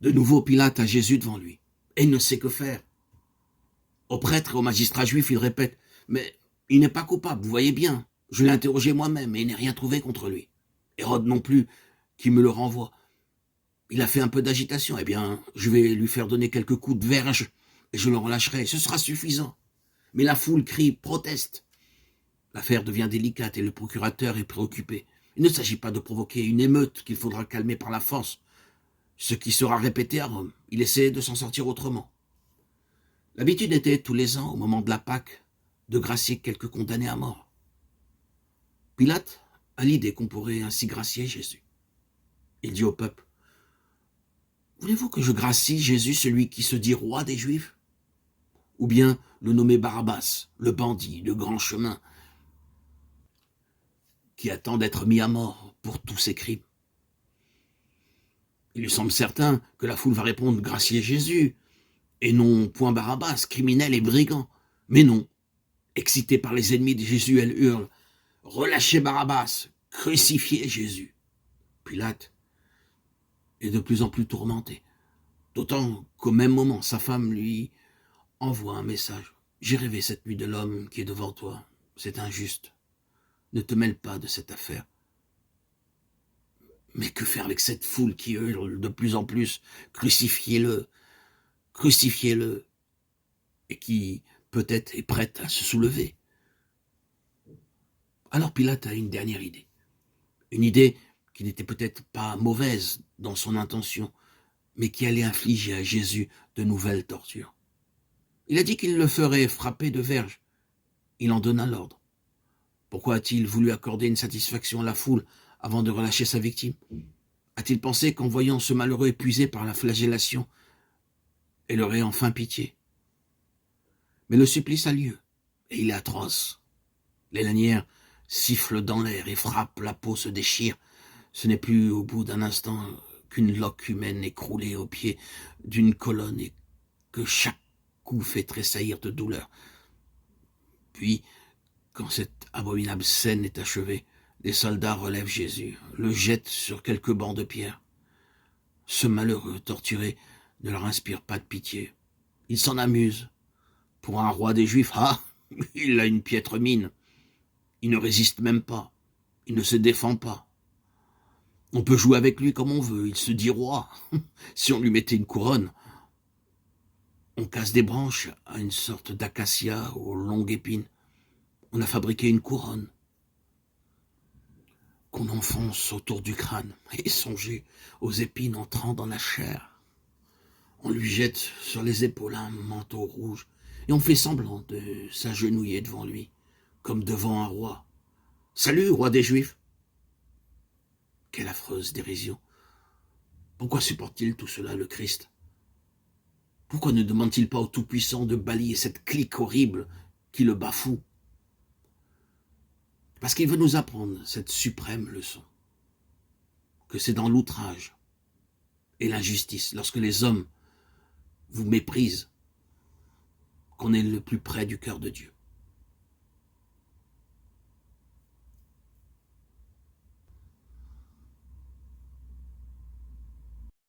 De nouveau, Pilate a Jésus devant lui, et il ne sait que faire. Aux prêtres et aux magistrats juifs, il répète, mais il n'est pas coupable, vous voyez bien, je l'ai interrogé moi-même et il n'ai rien trouvé contre lui. Hérode non plus, qui me le renvoie. Il a fait un peu d'agitation, eh bien, je vais lui faire donner quelques coups de verge et je le relâcherai, ce sera suffisant. Mais la foule crie, proteste. L'affaire devient délicate et le procurateur est préoccupé. Il ne s'agit pas de provoquer une émeute qu'il faudra calmer par la force, ce qui sera répété à Rome. Il essaie de s'en sortir autrement. L'habitude était, tous les ans, au moment de la Pâque, de gracier quelques condamnés à mort. Pilate a l'idée qu'on pourrait ainsi gracier Jésus. Il dit au peuple, « Voulez-vous que je gracie Jésus, celui qui se dit roi des Juifs ? Ou bien le nommer Barabbas, le bandit de grand chemin, qui attend d'être mis à mort pour tous ses crimes. » Il lui semble certain que la foule va répondre « Gracier Jésus » et non point Barabbas, criminel et brigand. Mais non, excitée par les ennemis de Jésus, elle hurle « Relâchez Barabbas, crucifiez Jésus ». Pilate est de plus en plus tourmenté, d'autant qu'au même moment, sa femme lui envoie un message. « J'ai rêvé cette nuit de l'homme qui est devant toi, c'est injuste. Ne te mêle pas de cette affaire. » Mais que faire avec cette foule qui hurle de plus en plus « Crucifiez-le, crucifiez-le » et qui peut-être est prête à se soulever. Alors Pilate a une dernière idée. Une idée qui n'était peut-être pas mauvaise dans son intention, mais qui allait infliger à Jésus de nouvelles tortures. Il a dit qu'il le ferait frapper de verge. Il en donna l'ordre. Pourquoi a-t-il voulu accorder une satisfaction à la foule avant de relâcher sa victime? A-t-il pensé qu'en voyant ce malheureux épuisé par la flagellation, elle aurait enfin pitié? Mais le supplice a lieu, et il est atroce. Les lanières sifflent dans l'air et frappent, la peau se déchire. Ce n'est plus au bout d'un instant qu'une loque humaine écroulée au pied d'une colonne et que chaque coup fait tressaillir de douleur. Puis, quand cette abominable scène est achevée, les soldats relèvent Jésus, le jettent sur quelques bancs de pierre. Ce malheureux torturé ne leur inspire pas de pitié. Il s'en amuse. Pour un roi des Juifs, il a une piètre mine. Il ne résiste même pas. Il ne se défend pas. On peut jouer avec lui comme on veut. Il se dit roi. Si on lui mettait une couronne, on casse des branches à une sorte d'acacia aux longues épines. On a fabriqué une couronne qu'on enfonce autour du crâne. Et songez aux épines entrant dans la chair. On lui jette sur les épaules un manteau rouge et on fait semblant de s'agenouiller devant lui, comme devant un roi. « Salut, roi des Juifs !» Quelle affreuse dérision. Pourquoi supporte-t-il tout cela, le Christ? Pourquoi ne demande-t-il pas au Tout-Puissant de balayer cette clique horrible qui le bafoue? Parce qu'il veut nous apprendre cette suprême leçon, que c'est dans l'outrage et l'injustice, lorsque les hommes vous méprisent, qu'on est le plus près du cœur de Dieu.